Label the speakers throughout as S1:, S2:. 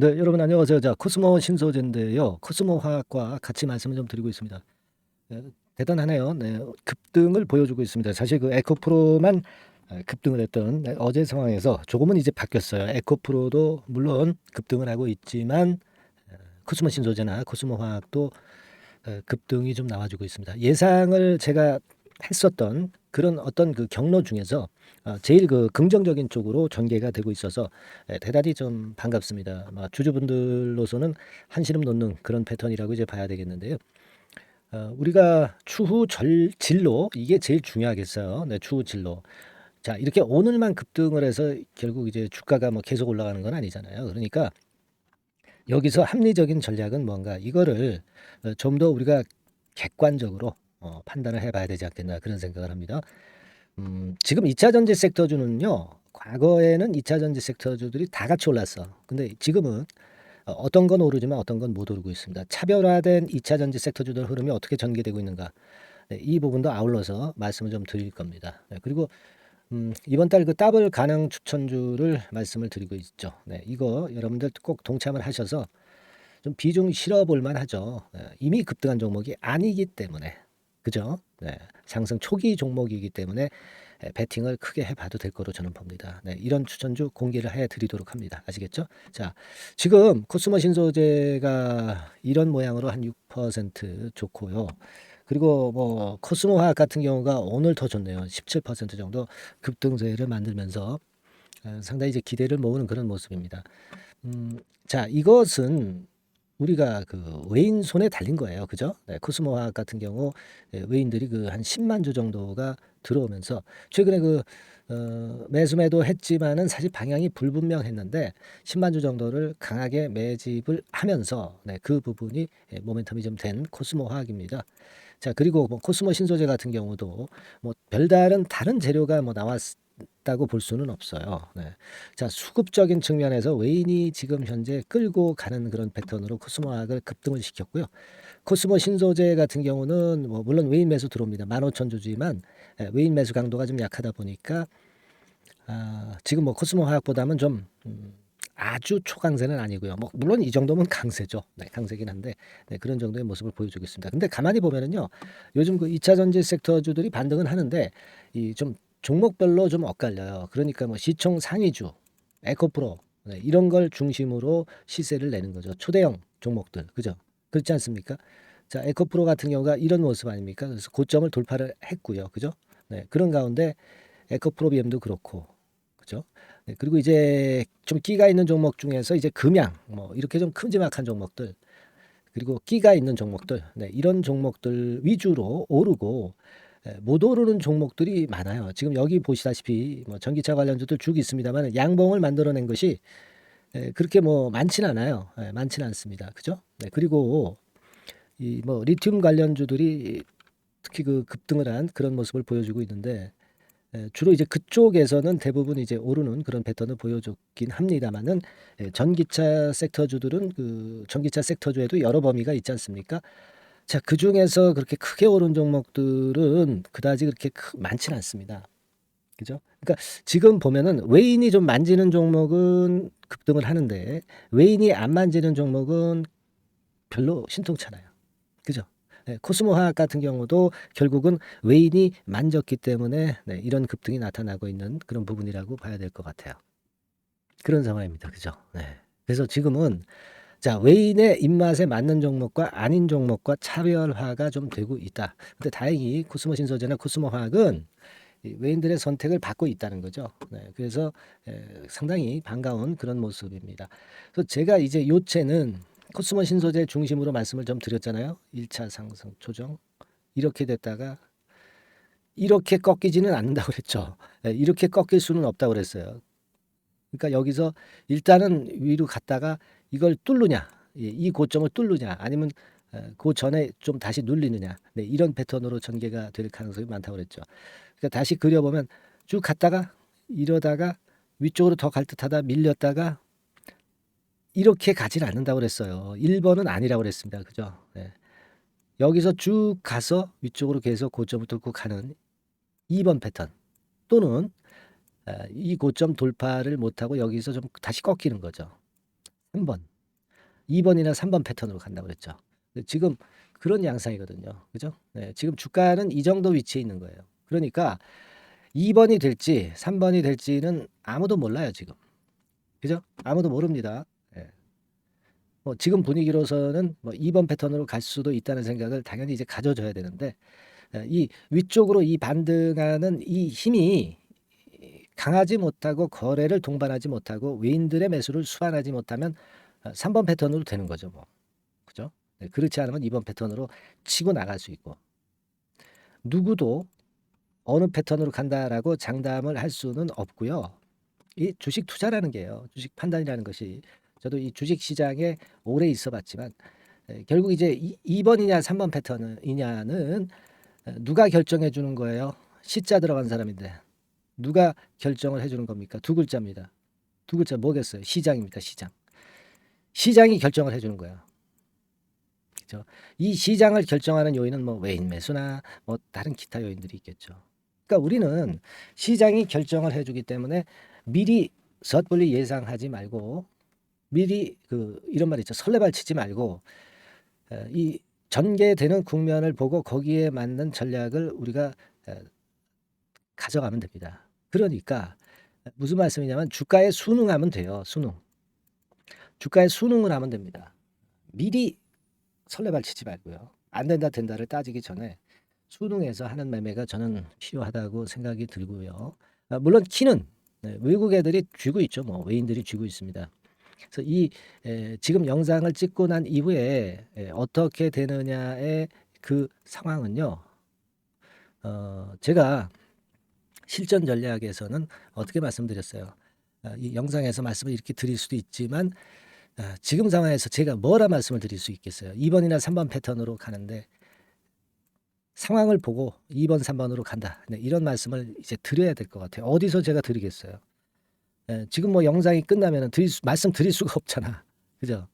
S1: 네, 여러분 안녕하세요. 자, 코스모 신소재인데요. 코스모 화학과 같이 말씀을 좀 드리고 있습니다. 대단하네요. 네, 급등을 보여주고 있습니다. 사실 그 에코프로만 급등을 했던 어제 상황에서 조금은 이제 바뀌었어요. 에코프로도 물론 급등을 하고 있지만 코스모 신소재나 코스모 화학도 급등이 좀 나와주고 있습니다. 예상을 제가 했었던 그런 어떤 그 경로 중에서 제일 그 긍정적인 쪽으로 전개가 되고 있어서 대단히 좀 반갑습니다. 주주분들로서는 한시름 돋는 그런 패턴이라고 이제 봐야 되겠는데요. 우리가 추후 진로 이게 제일 중요하겠어요. 네, 추후 진로. 자, 이렇게 오늘만 급등을 해서 결국 이제 주가가 뭐 계속 올라가는 건 아니잖아요. 그러니까 여기서 합리적인 전략은 뭔가 이거를 좀 더 우리가 객관적으로 판단을 해봐야 되지 않겠나 그런 생각을 합니다. 지금 2차 전지 섹터주는요. 과거에는 2차 전지 섹터주들이 다 같이 올랐어. 근데 지금은 어떤 건 오르지만 어떤 건 못 오르고 있습니다. 차별화된 2차 전지 섹터주들 흐름이 어떻게 전개되고 있는가. 네, 이 부분도 아울러서 말씀을 좀 드릴 겁니다. 네, 그리고 이번 달 그 더블 가능 추천주를 말씀을 드리고 있죠. 네, 이거 여러분들 꼭 동참을 하셔서 좀 비중 실어 볼 만하죠. 이미 급등한 종목이 아니기 때문에. 그죠? 네. 상승 초기 종목이기 때문에 베팅을 크게 해 봐도 될 거로 저는 봅니다. 네. 이런 추천주 공개를 해 드리도록 합니다. 아시겠죠? 자, 지금 코스모 신소재가 이런 모양으로 한 6% 좋고요. 그리고 뭐 코스모 화학 같은 경우가 오늘 더 좋네요. 17% 정도 급등세를 만들면서 상당히 이제 기대를 모으는 그런 모습입니다. 자, 이것은 우리가 그 외인 손에 달린 거예요. 그죠? 네, 코스모화학 같은 경우 외인들이 그 한 10만 주 정도가 들어오면서 최근에 그 매수매도 했지만은 사실 방향이 불분명했는데 10만 주 정도를 강하게 매집을 하면서 네, 그 부분이 모멘텀이 좀 된 코스모화학입니다. 자, 그리고 뭐 코스모 신소재 같은 경우도 뭐 별다른 다른 재료가 뭐 나왔다고 볼 수는 없어요. 네. 자, 수급적인 측면에서 외인이 지금 현재 끌고 가는 그런 패턴으로 코스모학을 급등을 시켰고요. 코스모 신소재 같은 경우는 뭐 물론 외인 매수 들어옵니다. 15,000주지만 외인 매수 강도가 좀 약하다 보니까 지금 뭐 코스모 화학보다는 좀 아주 초강세는 아니고요. 뭐 물론 이 정도면 강세죠. 네, 강세긴 한데 네, 그런 정도의 모습을 보여주고 있습니다. 근데 가만히 보면은요, 요즘 그 2차 전지 섹터주들이 반등은 하는데 이 좀 종목별로 좀 엇갈려요. 그러니까 뭐 시총 상위주, 에코프로 네, 이런 걸 중심으로 시세를 내는 거죠. 초대형 종목들, 그죠? 그렇지 않습니까? 자, 에코프로 같은 경우가 이런 모습 아닙니까? 그래서 고점을 돌파를 했고요, 그죠? 네, 그런 가운데 에코프로비엠도 그렇고, 그죠? 네, 그리고 이제 좀 끼가 있는 종목 중에서 이제 금양, 뭐 이렇게 좀 큼지막한 종목들, 그리고 끼가 있는 종목들, 네, 이런 종목들 위주로 오르고 못 오르는 종목들이 많아요. 지금 여기 보시다시피 뭐 전기차 관련주들 쭉 있습니다만 양봉을 만들어낸 것이 그렇게 뭐 많지는 않아요. 많지는 않습니다. 그죠? 네, 그리고 이 뭐 리튬 관련주들이 특히 그 급등을 한 그런 모습을 보여주고 있는데 주로 이제 그쪽에서는 대부분 이제 오르는 그런 패턴을 보여줬긴 합니다만은 전기차 섹터주들은 그 전기차 섹터주에도 여러 범위가 있지 않습니까? 자, 그중에서 그렇게 크게 오른 종목들은 그다지 그렇게 많지는 않습니다. 그죠? 그러니까 지금 보면은 외인이 좀 만지는 종목은 급등을 하는데 외인이 안 만지는 종목은 별로 신통찮아요. 그죠? 네, 코스모 화학 같은 경우도 결국은 외인이 만졌기 때문에 네, 이런 급등이 나타나고 있는 그런 부분이라고 봐야 될 것 같아요. 그런 상황입니다. 그죠? 네. 그래서 지금은 자, 외인의 입맛에 맞는 종목과 아닌 종목과 차별화가 좀 되고 있다. 근데 다행히 코스모 신소재나 코스모 화학은 이 외인들의 선택을 받고 있다는 거죠. 네, 그래서 상당히 반가운 그런 모습입니다. 그래서 제가 이제 요체는 코스모 신소재 중심으로 말씀을 좀 드렸잖아요. 1차 상승 조정 이렇게 됐다가 이렇게 꺾이지는 않는다고 그랬죠. 이렇게 꺾일 수는 없다고 그랬어요. 그러니까 여기서 일단은 위로 갔다가 이걸 뚫느냐, 이 고점을 뚫느냐, 아니면 그 전에 좀 다시 눌리느냐, 네, 이런 패턴으로 전개가 될 가능성이 많다고 그랬죠. 그러니까 다시 그려보면 쭉 갔다가 이러다가 위쪽으로 더 갈 듯하다 밀렸다가 이렇게 가지는 않는다고 그랬어요. 1번은 아니라고 그랬습니다. 그죠? 네. 여기서 쭉 가서 위쪽으로 계속 고점을 뚫고 가는 2번 패턴 또는 이 고점 돌파를 못하고 여기서 좀 다시 꺾이는 거죠. 3번, 2번이나 3번 패턴으로 간다고 그랬죠. 지금 그런 양상이거든요. 그죠? 네, 지금 주가는 이 정도 위치에 있는 거예요. 그러니까 2번이 될지 3번이 될지는 아무도 몰라요, 지금. 그죠? 아무도 모릅니다. 예. 뭐 지금 분위기로서는 뭐 2번 패턴으로 갈 수도 있다는 생각을 당연히 이제 가져줘야 되는데, 이 위쪽으로 이 반등하는 이 힘이 강하지 못하고 거래를 동반하지 못하고 외인들의 매수를 수반하지 못하면 3번 패턴으로 되는 거죠, 뭐. 그죠? 네, 그렇지 않으면 2번 패턴으로 치고 나갈 수 있고, 누구도 어느 패턴으로 간다라고 장담을 할 수는 없고요. 이 주식 투자라는 게요. 주식 판단이라는 것이, 저도 이 주식 시장에 오래 있어 봤지만 결국 이제 2번이냐 3번 패턴이냐는 누가 결정해 주는 거예요? 시자 들어간 사람인데 누가 결정을 해 주는 겁니까? 두 글자입니다. 두 글자 뭐겠어요? 시장입니다. 시장. 시장이 결정을 해 주는 거예요. 그렇죠? 이 시장을 결정하는 요인은 뭐 외인 매수나 뭐 다른 기타 요인들이 있겠죠. 그러니까 우리는 시장이 결정을 해 주기 때문에 미리 섣불리 예상하지 말고, 미리 이런 말 있죠. 설레발 치지 말고 이 전개되는 국면을 보고 거기에 맞는 전략을 우리가 가져가면 됩니다. 그러니까 무슨 말씀이냐면 주가에 순응하면 돼요. 순응. 주가에 순응을 하면 됩니다. 미리 설레발 치지 말고요. 안 된다 된다를 따지기 전에 순응해서 하는 매매가 저는 필요하다고 생각이 들고요. 물론 키는 외국 애들이 쥐고 있죠. 뭐 외인들이 쥐고 있습니다. 그래서 지금 영상을 찍고 난 이후에 어떻게 되느냐의 그 상황은요. 제가 실전 전략에서는 어떻게 말씀드렸어요. 이 영상에서 말씀을 이렇게 드릴 수도 있지만 지금 상황에서 제가 뭐라 말씀을 드릴 수 있겠어요. 2번이나 3번 패턴으로 가는데 상황을 보고 2번, 3번으로 간다. 네, 이런 말씀을 이제 드려야 될 것 같아요. 어디서 제가 드리겠어요. 지금 뭐 영상이 끝나면 말씀 드릴 수가 없잖아. 그죠?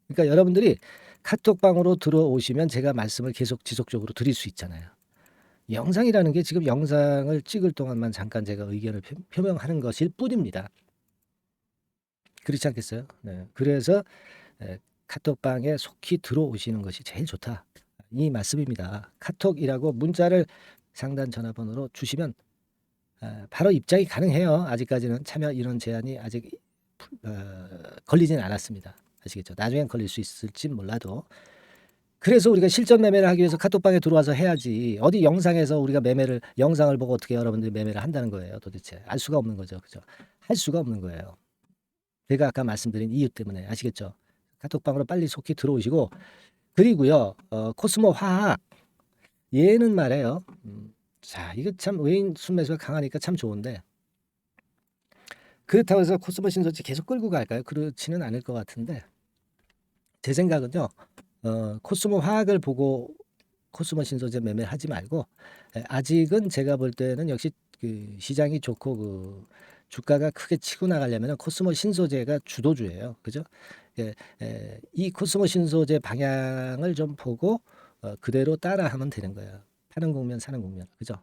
S1: 그러니까 여러분들이 카톡방으로 들어오시면 제가 말씀을 계속 지속적으로 드릴 수 있잖아요. 영상이라는 게 지금 영상을 찍을 동안만 잠깐 제가 의견을 표명하는 것일 뿐입니다. 그렇지 않겠어요? 네. 그래서 카톡방에 속히 들어오시는 것이 제일 좋다. 이 말씀입니다. 카톡이라고 문자를 상단 전화번호로 주시면 바로 입장이 가능해요. 아직까지는 참여 인원 제한이 아직 걸리진 않았습니다. 아시겠죠? 나중엔 걸릴 수 있을지 몰라도. 그래서 우리가 실전 매매를 하기 위해서 카톡방에 들어와서 해야지. 어디 영상에서 우리가 영상을 보고 어떻게 여러분들이 매매를 한다는 거예요. 도대체 알 수가 없는 거죠. 그죠? 할 수가 없는 거예요. 제가 아까 말씀드린 이유 때문에. 아시겠죠? 카톡방으로 빨리 속히 들어오시고, 그리고요, 코스모 화학 얘는 말이에요. 자, 이거 참 외인 순매수가 강하니까 참 좋은데, 그렇다고 해서 코스모 신소재 계속 끌고 갈까요? 그렇지는 않을 것 같은데, 제 생각은요, 코스모 화학을 보고 코스모 신소재 매매하지 말고, 아직은 제가 볼 때는 역시 그 시장이 좋고 그 주가가 크게 치고 나가려면 코스모 신소재가 주도주예요. 그죠? 이 코스모 신소재 방향을 좀 보고 그대로 따라하면 되는 거예요. 파는 국면, 사는 국면. 그죠?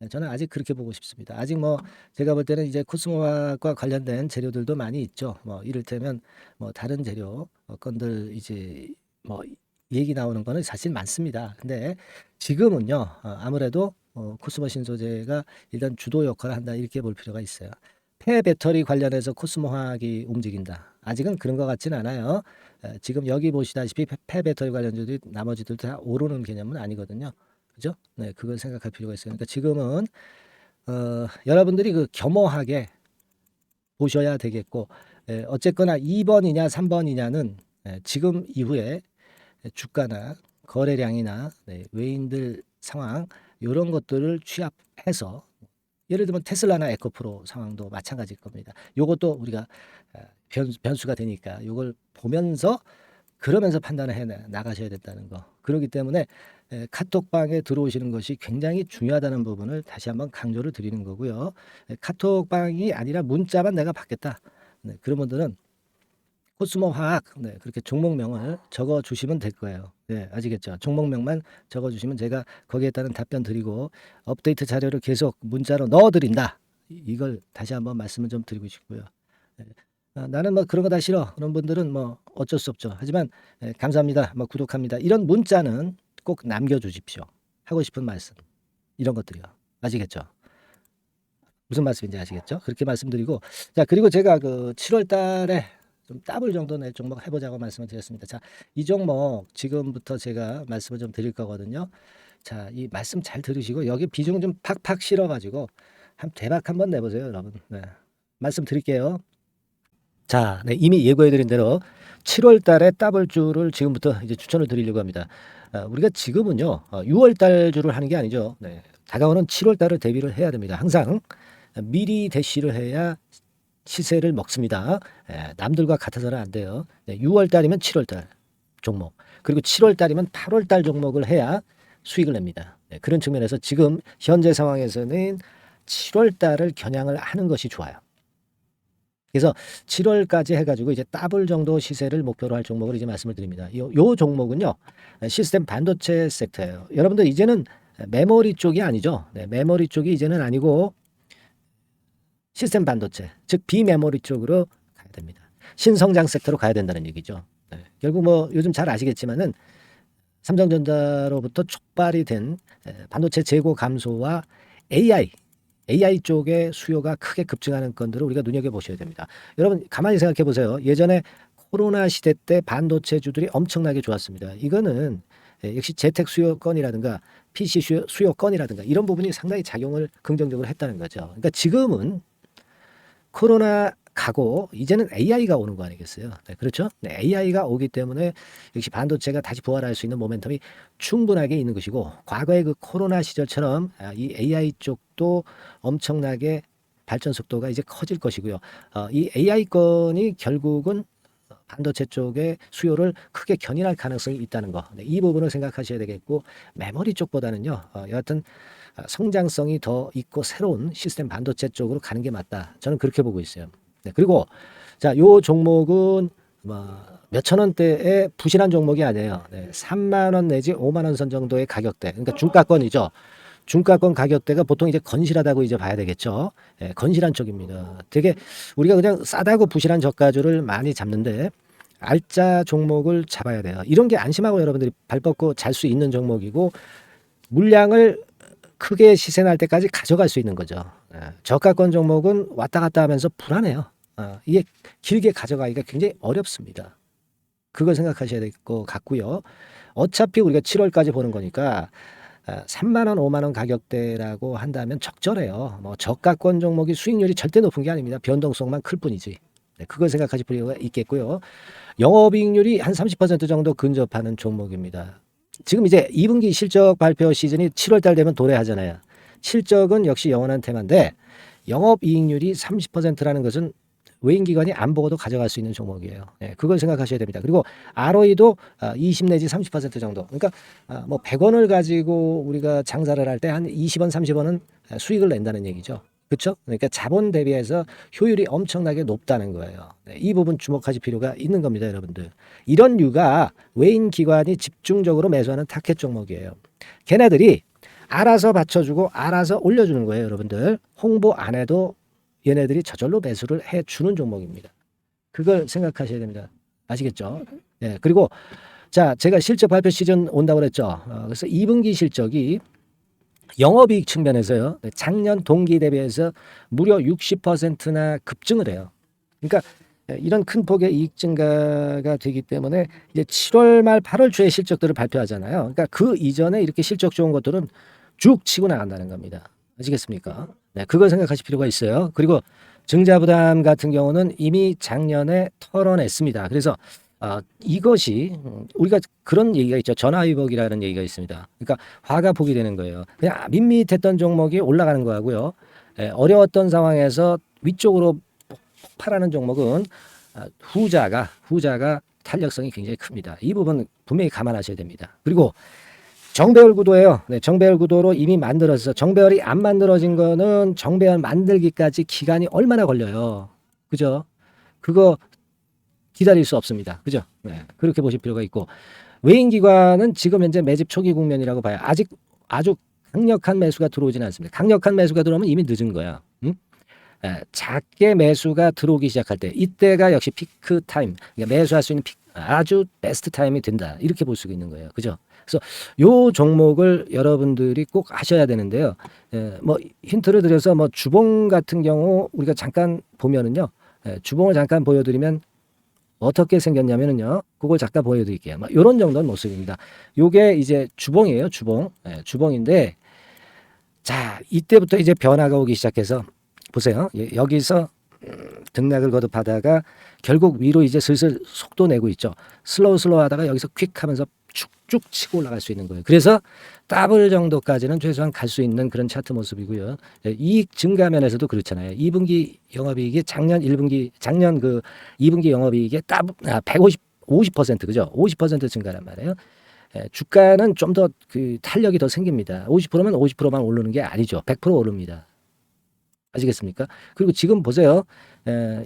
S1: 저는 아직 그렇게 보고 싶습니다. 아직 뭐 제가 볼 때는 이제 코스모화학과 관련된 재료들도 많이 있죠. 뭐 이를테면 뭐 다른 재료 건들 이제 뭐 얘기 나오는 거는 사실 많습니다. 근데 지금은요, 아무래도 코스모 신소재가 일단 주도 역할을 한다 이렇게 볼 필요가 있어요. 폐배터리 관련해서 코스모 화학이 움직인다. 아직은 그런 것 같지는 않아요. 지금 여기 보시다시피 폐배터리 관련주들이 나머지들 다 오르는 개념은 아니거든요. 그죠? 네, 그걸 생각할 필요가 있어요. 그러니까 지금은 여러분들이 그 겸허하게 보셔야 되겠고, 어쨌거나 2번이냐 3번이냐는 지금 이후에 주가나 거래량이나 외인들 상황 이런 것들을 취합해서, 예를 들면 테슬라나 에코프로 상황도 마찬가지일 겁니다. 요것도 우리가 변수가 되니까 요걸 보면서 그러면서 판단을 해 나가셔야 된다는 거. 그렇기 때문에 카톡방에 들어오시는 것이 굉장히 중요하다는 부분을 다시 한번 강조를 드리는 거고요. 카톡방이 아니라 문자만 내가 받겠다. 네, 그런 분들은 코스모 화학 그렇게 종목명을 적어 주시면 될 거예요. 네, 아시겠죠? 종목명만 적어 주시면 제가 거기에 따른 답변 드리고 업데이트 자료를 계속 문자로 넣어 드린다. 이걸 다시 한번 말씀을 좀 드리고 싶고요. 나는 뭐 그런 거 다 싫어. 그런 분들은 뭐 어쩔 수 없죠. 하지만 감사합니다. 뭐 구독합니다. 이런 문자는 꼭 남겨주십시오. 하고 싶은 말씀 이런 것들이요. 아시겠죠? 무슨 말씀인지 아시겠죠? 그렇게 말씀드리고 자 그리고 제가 그 7월 달에 좀 더블 정도 낼 종목 해보자고 말씀을 드렸습니다. 자, 이 종목 지금부터 제가 말씀을 좀 드릴 거거든요. 자, 이 말씀 잘 들으시고 여기 비중 좀 팍팍 실어가지고 한 대박 한번 내보세요, 여러분. 네. 말씀 드릴게요. 자, 네, 이미 예고해드린 대로 7월 달에 더블주를 지금부터 이제 추천을 드리려고 합니다. 우리가 지금은요, 6월 달 주를 하는 게 아니죠. 네, 다가오는 7월 달을 대비를 해야 됩니다. 항상 미리 대시를 해야 시세를 먹습니다. 남들과 같아서는 안 돼요. 네, 6월 달이면 7월 달 종목, 그리고 7월 달이면 8월 달 종목을 해야 수익을 냅니다. 네, 그런 측면에서 지금 현재 상황에서는 7월 달을 겨냥을 하는 것이 좋아요. 그래서 7월까지 해가지고 이제 더블 정도 시세를 목표로 할 종목을 이제 말씀을 드립니다. 요 종목은요, 시스템 반도체 섹터예요. 여러분들 이제는 메모리 쪽이 아니죠. 네, 메모리 쪽이 이제는 아니고 시스템 반도체, 즉 비메모리 쪽으로 가야 됩니다. 신성장 섹터로 가야 된다는 얘기죠. 네, 결국 뭐 요즘 잘 아시겠지만은 삼성전자로부터 촉발이 된 반도체 재고 감소와 AI 쪽의 수요가 크게 급증하는 건들을 우리가 눈여겨보셔야 됩니다. 여러분 가만히 생각해 보세요. 예전에 코로나 시대 때 반도체주들이 엄청나게 좋았습니다. 이거는 역시 재택 수요건이라든가 PC 수요건이라든가 이런 부분이 상당히 작용을 긍정적으로 했다는 거죠. 그러니까 지금은 코로나 가고 이제는 AI가 오는 거 아니겠어요? 네, 그렇죠? 네, AI가 오기 때문에 역시 반도체가 다시 부활할 수 있는 모멘텀이 충분하게 있는 것이고, 과거의 그 코로나 시절처럼 이 AI 쪽도 엄청나게 발전 속도가 이제 커질 것이고요. 이 AI 건이 결국은 반도체 쪽의 수요를 크게 견인할 가능성이 있다는 거. 네, 이 부분을 생각하셔야 되겠고, 메모리 쪽보다는요, 여하튼 성장성이 더 있고 새로운 시스템 반도체 쪽으로 가는 게 맞다. 저는 그렇게 보고 있어요. 네, 그리고 자, 요 종목은 몇천 원대의 부실한 종목이 아니에요. 네, 3만 원 내지 5만 원 선 정도의 가격대. 그러니까 중가권이죠. 중가권 가격대가 보통 이제 건실하다고 이제 봐야 되겠죠. 예, 건실한 쪽입니다. 되게 우리가 그냥 싸다고 부실한 저가주를 많이 잡는데 알짜 종목을 잡아야 돼요. 이런 게 안심하고 여러분들이 발 뻗고 잘 수 있는 종목이고, 물량을 크게 시세 날 때까지 가져갈 수 있는 거죠. 저가권 종목은 왔다 갔다 하면서 불안해요. 이게 길게 가져가기가 굉장히 어렵습니다. 그걸 생각하셔야 될 것 같고요. 어차피 우리가 7월까지 보는 거니까 3만 원, 5만 원 가격대라고 한다면 적절해요. 뭐 저가권 종목이 수익률이 절대 높은 게 아닙니다. 변동성만 클 뿐이지. 네, 그걸 생각하실 필요가 있겠고요. 영업이익률이 한 30% 정도 근접하는 종목입니다. 지금 이제 2분기 실적 발표 시즌이 7월 달 되면 도래하잖아요. 실적은 역시 영원한 테마인데 영업이익률이 30%라는 것은 외인기관이 안 보고도 가져갈 수 있는 종목이에요. 네, 그걸 생각하셔야 됩니다. 그리고 ROE도 20 내지 30% 정도. 그러니까 뭐 100원을 가지고 우리가 장사를 할 때 한 20원, 30원은 수익을 낸다는 얘기죠. 그렇죠? 그러니까 자본 대비해서 효율이 엄청나게 높다는 거예요. 네, 이 부분 주목하실 필요가 있는 겁니다, 여러분들. 이런 류가 외인 기관이 집중적으로 매수하는 타켓 종목이에요. 걔네들이 알아서 받쳐주고 알아서 올려주는 거예요, 여러분들. 홍보 안 해도 얘네들이 저절로 매수를 해주는 종목입니다. 그걸 생각하셔야 됩니다. 아시겠죠? 네, 그리고 자, 제가 실적 발표 시즌 온다고 그랬죠. 그래서 2분기 실적이 영업이익 측면에서요, 작년 동기 대비해서 무려 60%나 급증을 해요. 그러니까 이런 큰 폭의 이익 증가가 되기 때문에 이제 7월 말 8월 초에 실적들을 발표하잖아요. 그러니까 그 이전에 이렇게 실적 좋은 것들은 쭉 치고 나간다는 겁니다. 아시겠습니까? 네, 그걸 생각하실 필요가 있어요. 그리고 증자부담 같은 경우는 이미 작년에 털어냈습니다. 그래서 이것이 우리가 그런 얘기가 있죠. 전화위복이라는 얘기가 있습니다. 그러니까 화가 복이 되는 거예요. 그냥 밋밋했던 종목이 올라가는 거하고요. 어려웠던 상황에서 위쪽으로 폭발하는 종목은 후자가 탄력성이 굉장히 큽니다. 이 부분 분명히 감안하셔야 됩니다. 그리고 정배열 구도예요. 네, 정배열 구도로 이미 만들어서 정배열이 안 만들어진 거는 정배열 만들기까지 기간이 얼마나 걸려요. 그죠? 그거 기다릴 수 없습니다. 그죠? 네, 그렇게 보실 필요가 있고, 외인기관은 지금 현재 매집 초기 국면이라고 봐요. 아직 아주 강력한 매수가 들어오지는 않습니다. 강력한 매수가 들어오면 이미 늦은 거야. 응? 작게 매수가 들어오기 시작할 때 이때가 역시 피크 타임, 그러니까 매수할 수 있는 아주 베스트 타임이 된다, 이렇게 볼 수 있는 거예요. 그죠? 그래서 요 종목을 여러분들이 꼭 하셔야 되는데요. 뭐 힌트를 드려서 뭐 주봉 같은 경우 우리가 잠깐 보면은요, 주봉을 잠깐 보여드리면 어떻게 생겼냐면은요, 그걸 잠깐 보여드릴게요. 막 이런 정도는 모습입니다. 요게 이제 주봉이에요, 주봉. 주봉인데, 자, 이때부터 이제 변화가 오기 시작해서 보세요. 여기서 등락을 거듭하다가 결국 위로 이제 슬슬 속도 내고 있죠. 슬로우 하다가 여기서 퀵 하면서 쭉쭉 치고 올라갈 수 있는 거예요. 그래서 더블 정도까지는 최소한 갈 수 있는 그런 차트 모습이고요. 이익 증가 면에서도 그렇잖아요. 2분기 영업이익이 작년 2분기 영업이익이 50% 그죠? 50% 증가란 말이에요. 주가는 좀 더 그 탄력이 더 생깁니다. 50%면 50%만 오르는 게 아니죠. 100% 오릅니다. 아시겠습니까? 그리고 지금 보세요.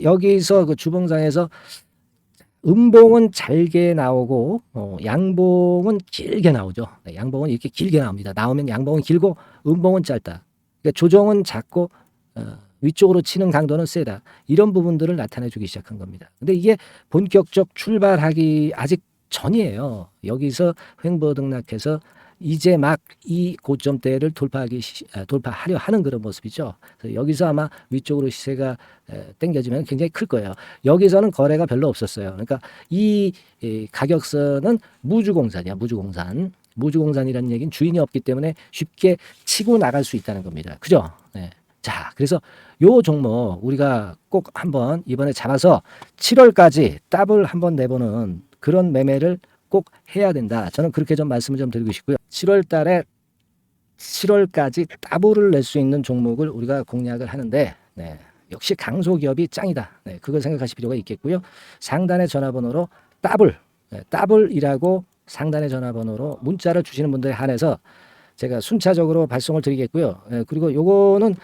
S1: 여기서 그 주봉상에서 음봉은 잘게 나오고 양봉은 길게 나오죠. 양봉은 이렇게 길게 나옵니다. 나오면 양봉은 길고 음봉은 짧다. 그러니까 조정은 작고 위쪽으로 치는 강도는 세다. 이런 부분들을 나타내주기 시작한 겁니다. 근데 이게 본격적 출발하기 아직 전이에요. 여기서 횡보 등락해서 이제 막 이 고점대를 돌파하려 하는 그런 모습이죠. 그래서 여기서 아마 위쪽으로 시세가 당겨지면 굉장히 클 거예요. 여기서는 거래가 별로 없었어요. 그러니까 이 가격선은 무주공산이야, 무주공산. 무주공산이라는 얘기는 주인이 없기 때문에 쉽게 치고 나갈 수 있다는 겁니다. 그죠? 네. 자, 그래서 요 종목 우리가 꼭 한번 이번에 잡아서 7월까지 더블 한번 내보는 그런 매매를 꼭 해야 된다. 저는 그렇게 좀 말씀을 좀 드리고 싶고요. 7월 달에 7월까지 더블을 낼 수 있는 종목을 우리가 공략을 하는데, 네, 역시 강소기업이 짱이다. 네, 그걸 생각하실 필요가 있겠고요. 상단의 전화번호로 더블, 더블이라고 상단의 전화번호로 문자를 주시는 분들에 한해서 제가 순차적으로 발송을 드리겠고요. 그리고 요거는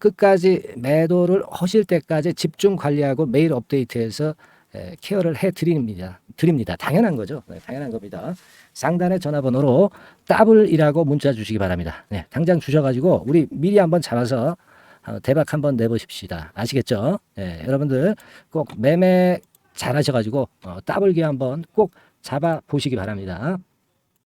S1: 끝까지 매도를 하실 때까지 집중 관리하고 매일 업데이트해서 케어를 해 드립니다. 당연한 거죠. 네, 당연한 겁니다. 상단의 전화번호로 더블이라고 문자 주시기 바랍니다. 네, 당장 주셔가지고 우리 미리 한번 잡아서 대박 한번 내보십시다. 아시겠죠? 네, 여러분들 꼭 매매 잘 하셔가지고 더블기 한번 꼭 잡아 보시기 바랍니다.